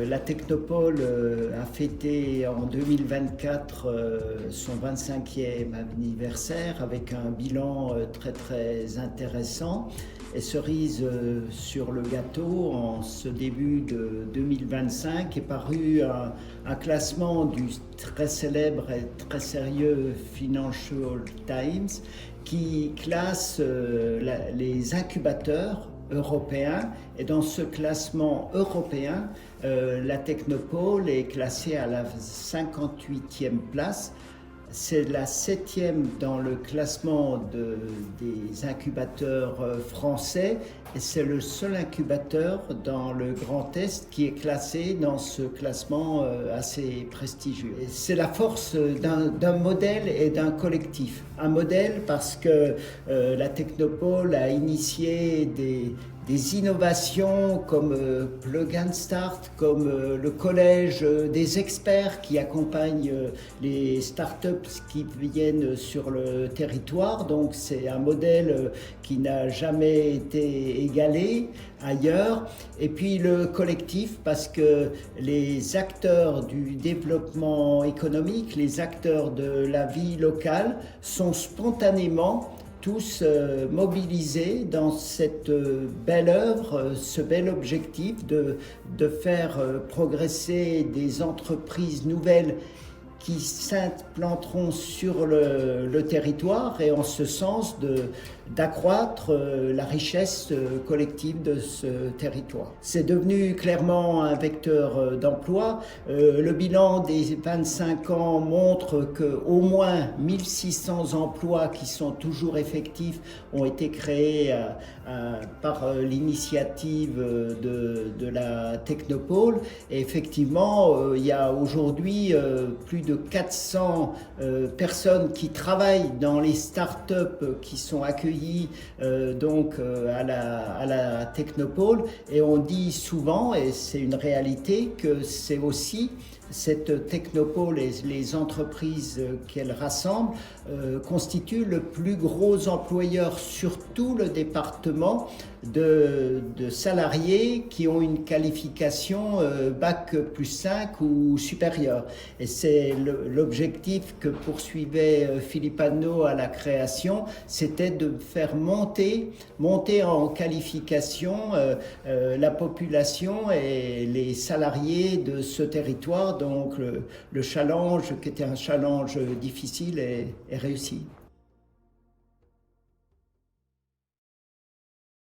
La Technopole a fêté en 2024 son 25e anniversaire avec un bilan très intéressant. Et cerise sur le gâteau, en ce début de 2025 est paru un classement du très célèbre et très sérieux Financial Times qui classe les incubateurs européen, et dans ce classement européen, la Technopole est classée à la 58e place. C'est la 7e dans le classement des incubateurs français, et c'est le seul incubateur dans le Grand Est qui est classé dans ce classement assez prestigieux. Et c'est la force d'un modèle et d'un collectif. Un modèle parce que la Technopole a initié des innovations comme Plug and Start, comme le collège des experts qui accompagnent les startups qui viennent sur le territoire. Donc c'est un modèle qui n'a jamais été égalé ailleurs. Et puis le collectif, parce que les acteurs du développement économique, les acteurs de la vie locale sont spontanément tous mobilisés dans cette belle œuvre, ce bel objectif de faire progresser des entreprises nouvelles qui s'implanteront sur le territoire, et en ce sens d'accroître la richesse collective de ce territoire. C'est devenu clairement un vecteur d'emploi. Le bilan des 25 ans montre qu'au moins 1600 emplois qui sont toujours effectifs ont été créés par l'initiative de la Technopole. Et effectivement, il y a aujourd'hui plus de 400 personnes qui travaillent dans les startups qui sont accueillies à la Technopole, et on dit souvent, et c'est une réalité, que c'est aussi cette Technopole et les entreprises qu'elle rassemble constituent le plus gros employeur sur tout le département de salariés qui ont une qualification bac plus 5 ou supérieure. Et c'est l'objectif que poursuivait Philippe Anneau à la création, c'était de faire monter en qualification la population et les salariés de ce territoire. Donc le challenge, qui était un challenge difficile, est réussi.